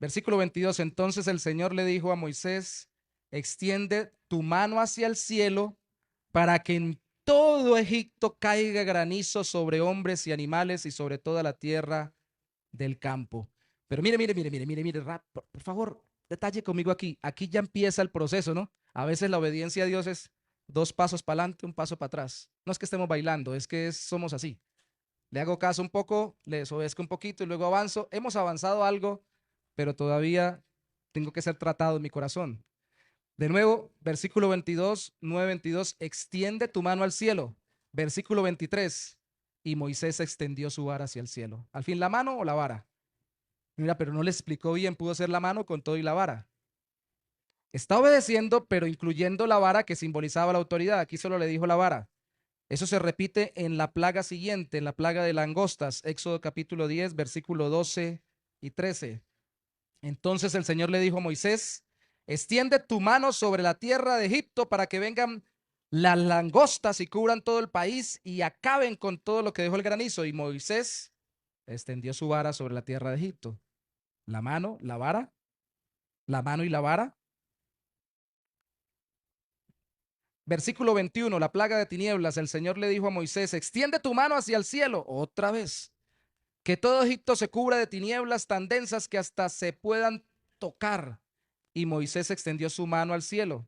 Versículo 22. Entonces el Señor le dijo a Moisés: extiende tu mano hacia el cielo para que en todo Egipto caiga granizo sobre hombres y animales y sobre toda la tierra del campo. Pero mire, por favor, detalle conmigo aquí. Aquí ya empieza el proceso, ¿no? A veces la obediencia a Dios es dos pasos para adelante, un paso para atrás. No es que estemos bailando, es que somos así. Le hago caso un poco, le desobedezco un poquito y luego avanzo. Hemos avanzado algo, pero todavía tengo que ser tratado en mi corazón. De nuevo, versículo 22, 9:22, extiende tu mano al cielo. Versículo 23, y Moisés extendió su vara hacia el cielo. Al fin, ¿la mano o la vara? Mira, pero no le explicó bien, pudo ser la mano con todo y la vara. Está obedeciendo, pero incluyendo la vara que simbolizaba la autoridad. Aquí solo le dijo la vara. Eso se repite en la plaga siguiente, en la plaga de langostas, Éxodo capítulo 10, versículo 12 y 13. Entonces el Señor le dijo a Moisés: extiende tu mano sobre la tierra de Egipto para que vengan las langostas y cubran todo el país y acaben con todo lo que dejó el granizo. Y Moisés extendió su vara sobre la tierra de Egipto. La mano, la vara, la mano y la vara. Versículo 21, la plaga de tinieblas. El Señor le dijo a Moisés: extiende tu mano hacia el cielo otra vez, que todo Egipto se cubra de tinieblas tan densas que hasta se puedan tocar. Y Moisés extendió su mano al cielo.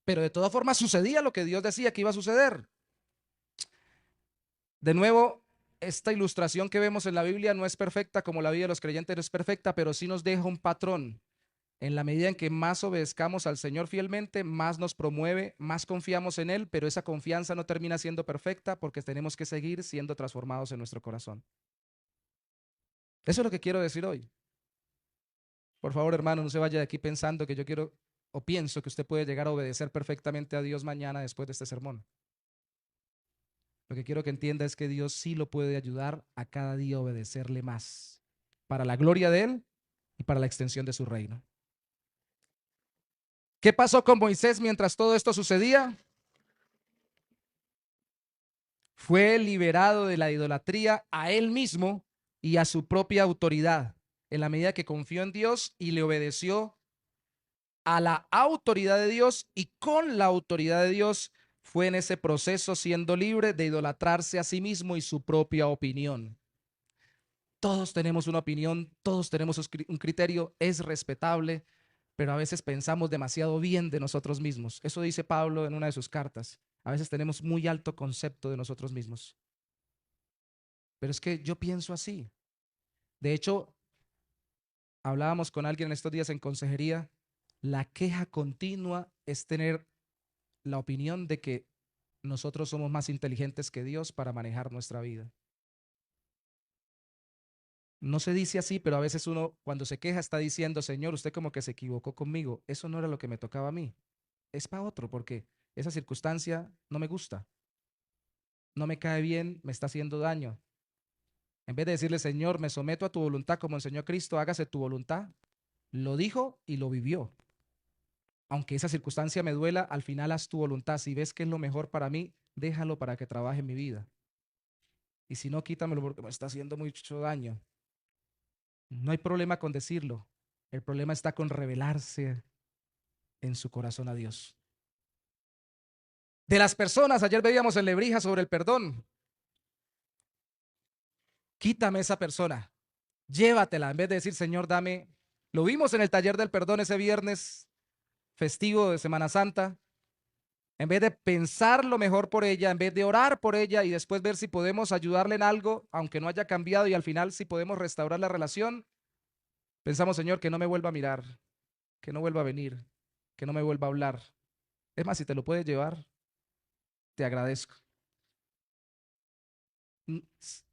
Pero de todas formas sucedía lo que Dios decía que iba a suceder. De nuevo, esta ilustración que vemos en la Biblia no es perfecta, como la vida de los creyentes no es perfecta, pero sí nos deja un patrón. En la medida en que más obedezcamos al Señor fielmente, más nos promueve, más confiamos en Él, pero esa confianza no termina siendo perfecta porque tenemos que seguir siendo transformados en nuestro corazón. Eso es lo que quiero decir hoy. Por favor, hermano, no se vaya de aquí pensando que yo quiero o pienso que usted puede llegar a obedecer perfectamente a Dios mañana después de este sermón. Lo que quiero que entienda es que Dios sí lo puede ayudar a cada día a obedecerle más, para la gloria de Él y para la extensión de su reino. ¿Qué pasó con Moisés mientras todo esto sucedía? Fue liberado de la idolatría a él mismo y a su propia autoridad, en la medida que confió en Dios y le obedeció a la autoridad de Dios, y con la autoridad de Dios fue en ese proceso siendo libre de idolatrarse a sí mismo y su propia opinión. Todos tenemos una opinión, todos tenemos un criterio, es respetable, pero a veces pensamos demasiado bien de nosotros mismos. Eso dice Pablo en una de sus cartas. A veces tenemos muy alto concepto de nosotros mismos. Pero es que yo pienso así. De hecho, hablábamos con alguien en estos días en consejería. La queja continua es tener la opinión de que nosotros somos más inteligentes que Dios para manejar nuestra vida. No se dice así, pero a veces uno cuando se queja está diciendo: Señor, usted como que se equivocó conmigo. Eso no era lo que me tocaba a mí. Es para otro, porque esa circunstancia no me gusta, no me cae bien, me está haciendo daño. En vez de decirle: Señor, me someto a tu voluntad como enseñó Cristo, hágase tu voluntad, lo dijo y lo vivió. Aunque esa circunstancia me duela, al final haz tu voluntad. Si ves que es lo mejor para mí, déjalo para que trabaje en mi vida. Y si no, quítamelo porque me está haciendo mucho daño. No hay problema con decirlo. El problema está con revelarse en su corazón a Dios. De las personas, ayer veíamos en Lebrija sobre el perdón. Quítame esa persona, llévatela, en vez de decir: Señor, dame. Lo vimos en el taller del perdón ese viernes festivo de Semana Santa. En vez de pensar lo mejor por ella, en vez de orar por ella y después ver si podemos ayudarle en algo, aunque no haya cambiado, y al final si podemos restaurar la relación, pensamos: Señor, que no me vuelva a mirar, que no vuelva a venir, que no me vuelva a hablar. Es más, si te lo puedes llevar, te agradezco.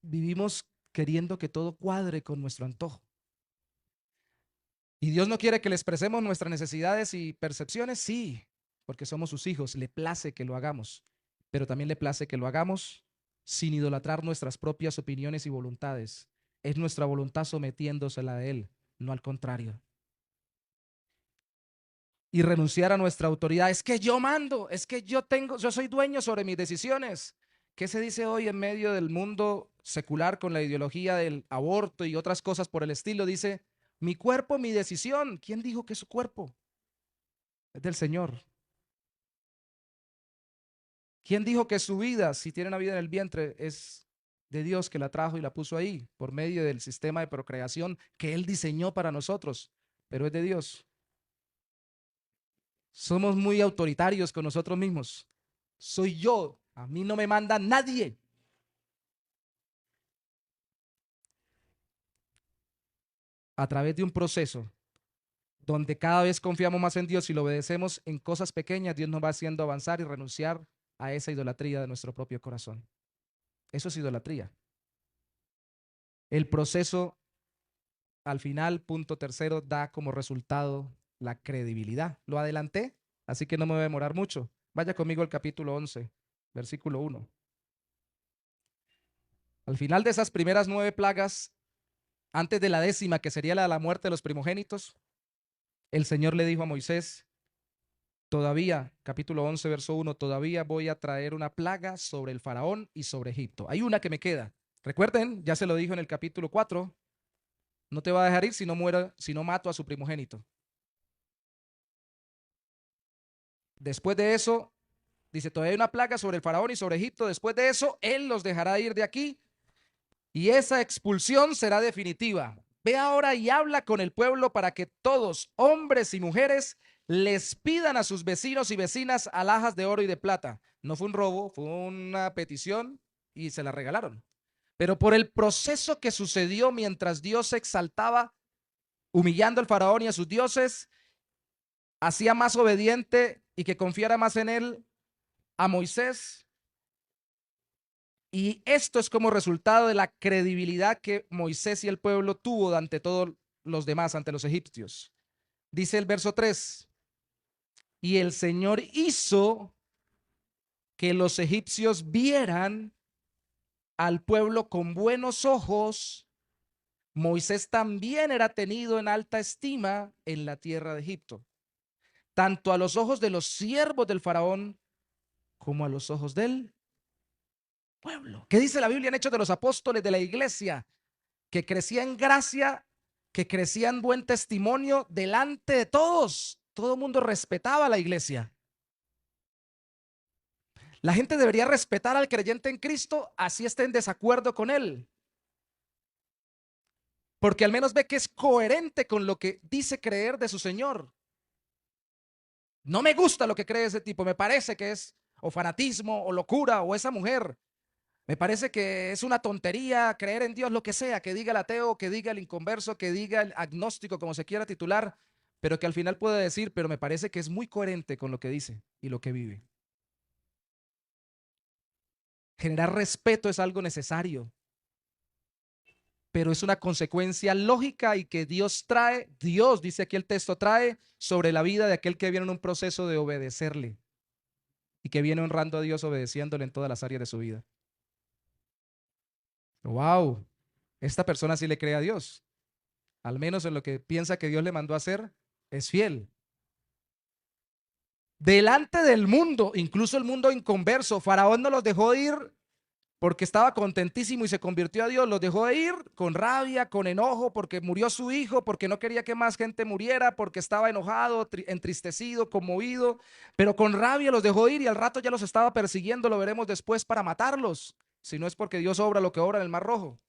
Vivimos queriendo que todo cuadre con nuestro antojo. Y Dios no quiere que le expresemos nuestras necesidades y percepciones, sí, porque somos sus hijos, le place que lo hagamos, pero también le place que lo hagamos sin idolatrar nuestras propias opiniones y voluntades. Es nuestra voluntad sometiéndose a la de Él, no al contrario. Y renunciar a nuestra autoridad: es que yo mando, es que yo soy dueño sobre mis decisiones. ¿Qué se dice hoy en medio del mundo secular con la ideología del aborto y otras cosas por el estilo? Dice: mi cuerpo, mi decisión. ¿Quién dijo que es su cuerpo? Es del Señor. ¿Quién dijo que su vida, si tiene una vida en el vientre, es de Dios, que la trajo y la puso ahí por medio del sistema de procreación que Él diseñó para nosotros? Pero es de Dios. Somos muy autoritarios con nosotros mismos. Soy yo, a mí no me manda nadie. A través de un proceso donde cada vez confiamos más en Dios y lo obedecemos en cosas pequeñas, Dios nos va haciendo avanzar y renunciar a esa idolatría de nuestro propio corazón. Eso es idolatría. El proceso, al final, punto tercero, da como resultado la credibilidad. Lo adelanté, así que no me voy a demorar mucho. Vaya conmigo al capítulo 11, versículo 1. Al final de esas primeras 9 plagas, antes de la 10ª, que sería la de la muerte de los primogénitos, el Señor le dijo a Moisés, todavía, capítulo 11, verso 1, todavía voy a traer una plaga sobre el faraón y sobre Egipto. Hay una que me queda. Recuerden, ya se lo dijo en el capítulo 4, no te va a dejar ir si no muero, si no mato a su primogénito. Después de eso, dice, todavía hay una plaga sobre el faraón y sobre Egipto. Después de eso, él los dejará ir de aquí y esa expulsión será definitiva. Ve ahora y habla con el pueblo para que todos, hombres y mujeres, les pidan a sus vecinos y vecinas alhajas de oro y de plata. No fue un robo, fue una petición y se la regalaron. Pero por el proceso que sucedió mientras Dios se exaltaba, humillando al faraón y a sus dioses, hacía más obediente y que confiara más en él a Moisés. Y esto es como resultado de la credibilidad que Moisés y el pueblo tuvo ante todos los demás, ante los egipcios. Dice el verso 3, y el Señor hizo que los egipcios vieran al pueblo con buenos ojos. Moisés también era tenido en alta estima en la tierra de Egipto, tanto a los ojos de los siervos del faraón como a los ojos del pueblo. ¿Qué dice la Biblia en Hechos de los Apóstoles de la iglesia? Que crecía en gracia, que crecía en buen testimonio delante de todos. Todo el mundo respetaba a la iglesia. La gente debería respetar al creyente en Cristo, así esté en desacuerdo con él. Porque al menos ve que es coherente con lo que dice creer de su Señor. No me gusta lo que cree ese tipo, me parece que es o fanatismo o locura o esa mujer. Me parece que es una tontería creer en Dios, lo que sea, que diga el ateo, que diga el inconverso, que diga el agnóstico, como se quiera titular, pero que al final puede decir, pero me parece que es muy coherente con lo que dice y lo que vive. Generar respeto es algo necesario, pero es una consecuencia lógica y que Dios trae, Dios, dice aquí el texto, trae sobre la vida de aquel que viene en un proceso de obedecerle y que viene honrando a Dios obedeciéndole en todas las áreas de su vida. Wow, esta persona sí le cree a Dios. Al menos en lo que piensa que Dios le mandó a hacer, es fiel. Delante del mundo, incluso el mundo inconverso, Faraón no los dejó ir porque estaba contentísimo y se convirtió a Dios. Los dejó ir con rabia, con enojo, porque murió su hijo, porque no quería que más gente muriera, porque estaba enojado, entristecido, conmovido, pero con rabia los dejó ir y al rato ya los estaba persiguiendo, lo veremos después, para matarlos, si no es porque Dios obra lo que obra en el Mar Rojo.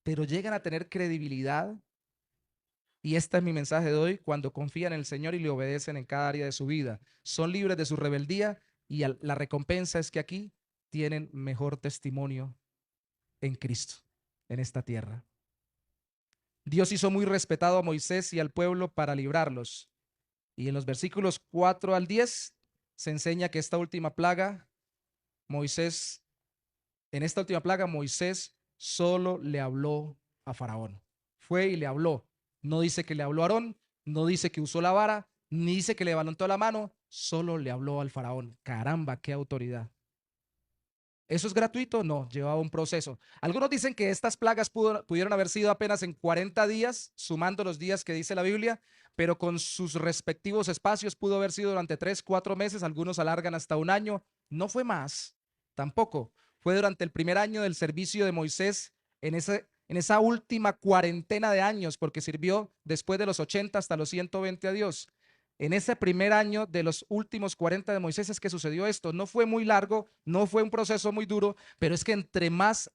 Pero llegan a tener credibilidad. Y este es mi mensaje de hoy: cuando confían en el Señor y le obedecen en cada área de su vida, son libres de su rebeldía y la recompensa es que aquí tienen mejor testimonio en Cristo, en esta tierra. Dios hizo muy respetado a Moisés y al pueblo para librarlos. Y en los versículos 4 al 10 se enseña que esta última plaga, Moisés, en esta última plaga, Moisés solo le habló a Faraón. Fue y le habló. No dice que le habló a Aarón, no dice que usó la vara, ni dice que le levantó la mano, solo le habló al faraón. Caramba, qué autoridad. ¿Eso es gratuito? No, llevaba un proceso. Algunos dicen que estas plagas pudieron haber sido apenas en 40 días, sumando los días que dice la Biblia, pero con sus respectivos espacios pudo haber sido durante 3, 4 meses, algunos alargan hasta un año. No fue más, tampoco. Fue durante el primer año del servicio de Moisés en esa última cuarentena de años, porque sirvió después de los 80 hasta los 120 a Dios. En ese primer año de los últimos 40 de Moisés es que sucedió esto. No fue muy largo, no fue un proceso muy duro, pero es que entre más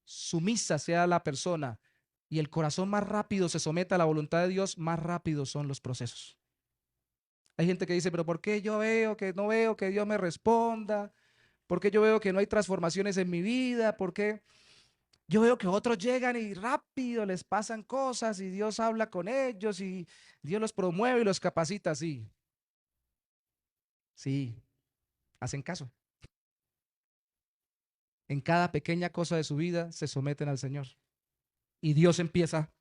sumisa sea la persona y el corazón más rápido se someta a la voluntad de Dios, más rápidos son los procesos. Hay gente que dice, pero ¿por qué yo no veo que Dios me responda? ¿Por qué yo veo que no hay transformaciones en mi vida? ¿Por qué yo veo que otros llegan y rápido les pasan cosas y Dios habla con ellos y Dios los promueve y los capacita? Sí, sí, hacen caso. En cada pequeña cosa de su vida se someten al Señor y Dios empieza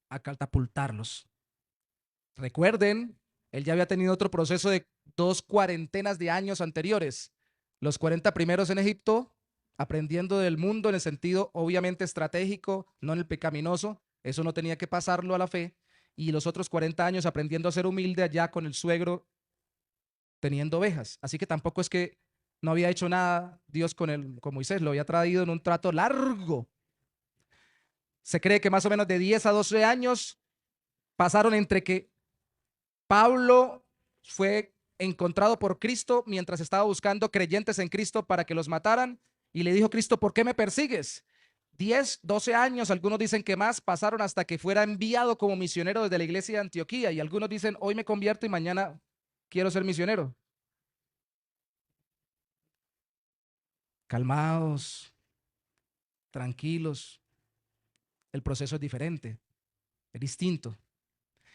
a catapultarlos. Recuerden, él ya había tenido otro proceso de 2 cuarentenas de años anteriores. Los 40 primeros en Egipto, aprendiendo del mundo en el sentido obviamente estratégico, no en el pecaminoso. Eso no tenía que pasarlo a la fe. Y los otros 40 años aprendiendo a ser humilde allá con el suegro teniendo ovejas. Así que tampoco es que no había hecho nada Dios con Moisés, lo había traído en un trato largo. Se cree que más o menos de 10 a 12 años pasaron entre que Pablo fue encontrado por Cristo mientras estaba buscando creyentes en Cristo para que los mataran y le dijo Cristo, ¿por qué me persigues? 10, 12 años, algunos dicen que más, pasaron hasta que fuera enviado como misionero desde la iglesia de Antioquía y algunos dicen, hoy me convierto y mañana quiero ser misionero. Calmados, tranquilos, el proceso es diferente, es distinto.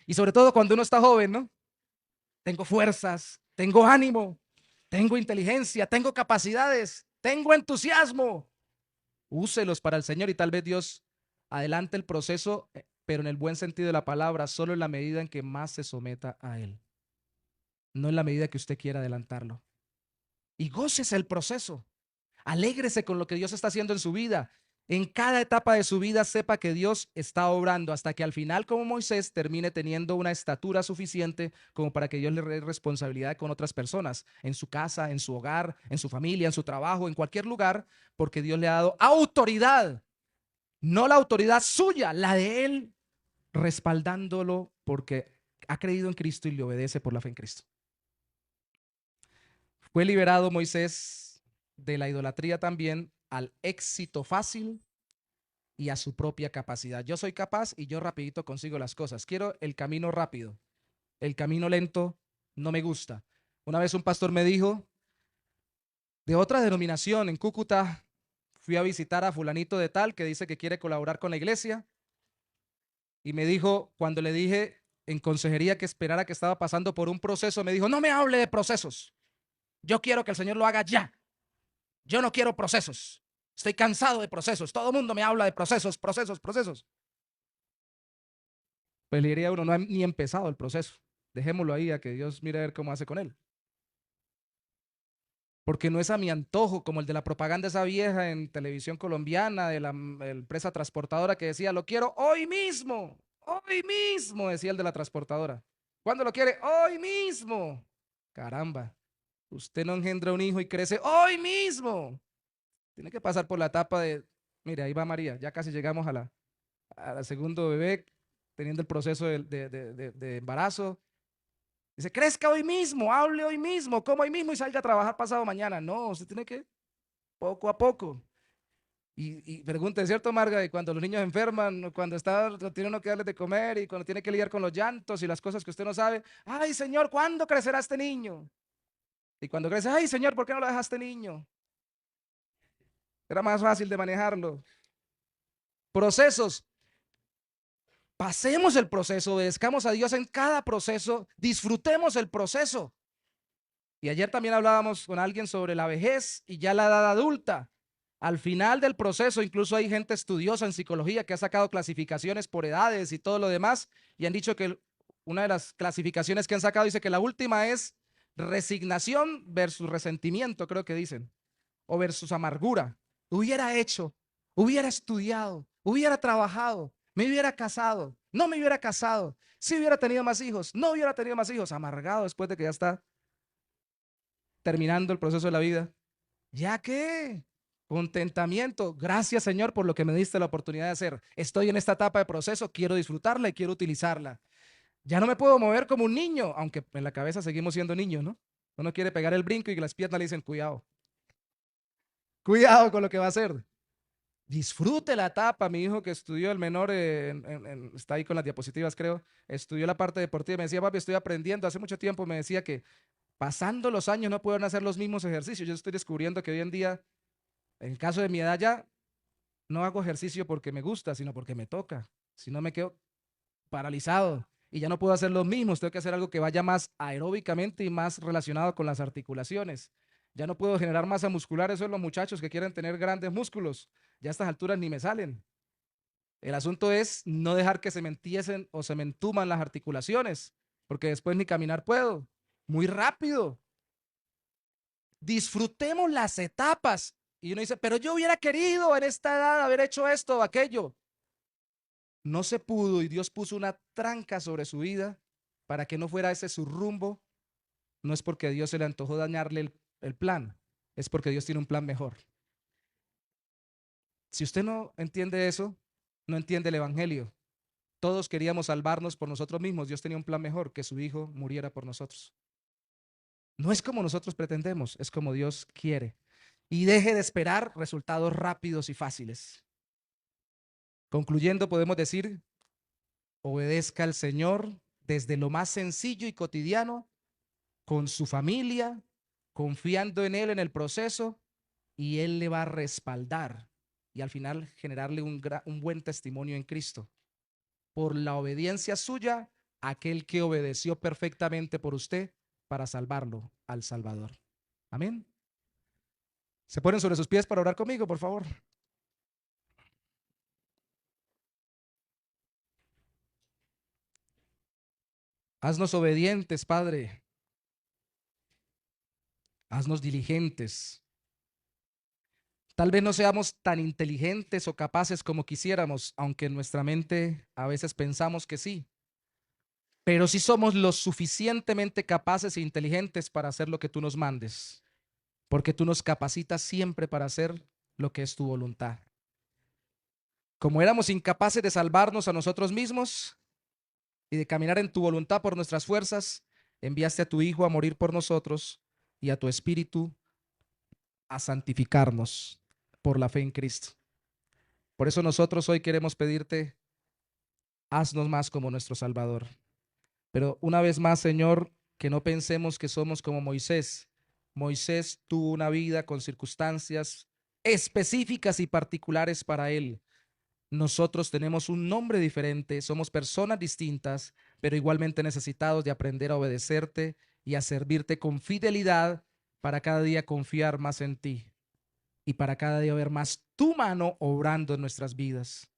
Y sobre todo cuando uno está joven, ¿no? Tengo fuerzas, tengo ánimo, tengo inteligencia, tengo capacidades, tengo entusiasmo. Úselos para el Señor y tal vez Dios adelante el proceso, pero en el buen sentido de la palabra, solo en la medida en que más se someta a Él, no en la medida que usted quiera adelantarlo. Y gócese el proceso. Alégrese con lo que Dios está haciendo en su vida. En cada etapa de su vida sepa que Dios está obrando hasta que al final, como Moisés, termine teniendo una estatura suficiente como para que Dios le dé responsabilidad con otras personas, en su casa, en su hogar, en su familia, en su trabajo, en cualquier lugar, porque Dios le ha dado autoridad, no la autoridad suya, la de Él, respaldándolo porque ha creído en Cristo y le obedece por la fe en Cristo. Fue liberado Moisés de la idolatría también al éxito fácil y a su propia capacidad. Yo soy capaz y yo rapidito consigo las cosas. Quiero el camino rápido. El camino lento no me gusta. Una vez un pastor me dijo, de otra denominación en Cúcuta, fui a visitar a fulanito de tal que dice que quiere colaborar con la iglesia y me dijo, cuando le dije en consejería que esperara que estaba pasando por un proceso, me dijo, no me hable de procesos. Yo quiero que el Señor lo haga ya. Yo no quiero procesos. Estoy cansado de procesos. Todo el mundo me habla de procesos, procesos, procesos. Pues le diría a uno, no ha ni empezado el proceso. Dejémoslo ahí a que Dios mire a ver cómo hace con él. Porque no es a mi antojo, como el de la propaganda esa vieja en televisión colombiana, de la empresa transportadora que decía, lo quiero hoy mismo, decía el de la transportadora. ¿Cuándo lo quiere? Hoy mismo. Caramba, usted no engendra un hijo y crece hoy mismo. Tiene que pasar por la etapa de, mire, ahí va María, ya casi llegamos a la segundo bebé, teniendo el proceso de embarazo. Dice, crezca hoy mismo, hable hoy mismo, coma hoy mismo y salga a trabajar pasado mañana. No, usted tiene que poco a poco. Y pregunte, ¿cierto, Marga? Y cuando los niños enferman, cuando tiene uno que darles de comer y cuando tiene que lidiar con los llantos y las cosas que usted no sabe, ay, Señor, ¿cuándo crecerá este niño? Y cuando crece, ay, Señor, ¿por qué no lo dejaste niño? Era más fácil de manejarlo. Procesos. Pasemos el proceso, obedezcamos a Dios en cada proceso, disfrutemos el proceso. Y ayer también hablábamos con alguien sobre la vejez y ya la edad adulta. Al final del proceso, incluso hay gente estudiosa en psicología que ha sacado clasificaciones por edades y todo lo demás, y han dicho que una de las clasificaciones que han sacado dice que la última es resignación versus resentimiento, creo que dicen, o versus amargura. Hubiera hecho, hubiera estudiado, hubiera trabajado, me hubiera casado, no me hubiera casado, si hubiera tenido más hijos, no hubiera tenido más hijos, amargado después de que ya está terminando el proceso de la vida. ¿Ya qué? Contentamiento. Gracias, Señor, por lo que me diste la oportunidad de hacer. Estoy en esta etapa de proceso, quiero disfrutarla y quiero utilizarla. Ya no me puedo mover como un niño, aunque en la cabeza seguimos siendo niños, ¿no? Uno quiere pegar el brinco y que las piernas le dicen, cuidado, cuidado con lo que va a hacer. Disfrute la etapa. Mi hijo que estudió, el menor, está ahí con las diapositivas, creo, estudió la parte deportiva. Me decía, papi, estoy aprendiendo. Hace mucho tiempo me decía que pasando los años no pueden hacer los mismos ejercicios. Yo estoy descubriendo que hoy en día, en el caso de mi edad ya, no hago ejercicio porque me gusta, sino porque me toca. Si no me quedo paralizado y ya no puedo hacer los mismos. Tengo que hacer algo que vaya más aeróbicamente y más relacionado con las articulaciones. Ya no puedo generar masa muscular. Eso es los muchachos que quieren tener grandes músculos. Ya a estas alturas ni me salen. El asunto es no dejar que se me entiesen o se me entuman las articulaciones, porque después ni caminar puedo. Muy rápido. Disfrutemos las etapas. Y uno dice, pero yo hubiera querido en esta edad haber hecho esto o aquello. No se pudo y Dios puso una tranca sobre su vida para que no fuera ese su rumbo. No es porque a Dios se le antojó dañarle el plan, es porque Dios tiene un plan mejor. Si usted no entiende eso, no entiende el Evangelio. Todos queríamos salvarnos por nosotros mismos. Dios tenía un plan mejor, que su Hijo muriera por nosotros. No es como nosotros pretendemos, es como Dios quiere. Y deje de esperar resultados rápidos y fáciles. Concluyendo, podemos decir, obedezca al Señor desde lo más sencillo y cotidiano, con su familia, confiando en Él en el proceso, y Él le va a respaldar y al final generarle un buen testimonio en Cristo. Por la obediencia suya, aquel que obedeció perfectamente por usted para salvarlo al Salvador. Amén. ¿Se ponen sobre sus pies para orar conmigo, por favor? Haznos obedientes, Padre. Haznos diligentes. Tal vez no seamos tan inteligentes o capaces como quisiéramos, aunque en nuestra mente a veces pensamos que sí. Pero sí somos lo suficientemente capaces e inteligentes para hacer lo que tú nos mandes, porque tú nos capacitas siempre para hacer lo que es tu voluntad. Como éramos incapaces de salvarnos a nosotros mismos y de caminar en tu voluntad por nuestras fuerzas, enviaste a tu Hijo a morir por nosotros y a tu Espíritu a santificarnos por la fe en Cristo. Por eso nosotros hoy queremos pedirte, haznos más como nuestro Salvador. Pero una vez más, Señor, que no pensemos que somos como Moisés. Moisés tuvo una vida con circunstancias específicas y particulares para él. Nosotros tenemos un nombre diferente, somos personas distintas, pero igualmente necesitados de aprender a obedecerte y a servirte con fidelidad para cada día confiar más en ti y para cada día ver más tu mano obrando en nuestras vidas.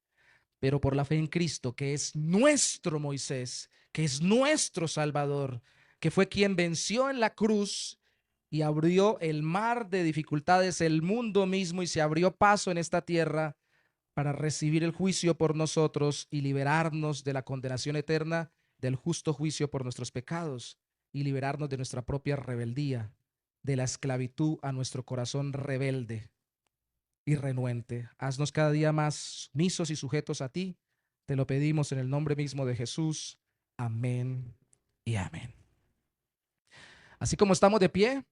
Pero por la fe en Cristo, que es nuestro Moisés, que es nuestro Salvador, que fue quien venció en la cruz y abrió el mar de dificultades, el mundo mismo, y se abrió paso en esta tierra para recibir el juicio por nosotros y liberarnos de la condenación eterna, del justo juicio por nuestros pecados y liberarnos de nuestra propia rebeldía, de la esclavitud a nuestro corazón rebelde y renuente. Haznos cada día más sumisos y sujetos a ti. Te lo pedimos en el nombre mismo de Jesús. Amén y amén. Así como estamos de pie,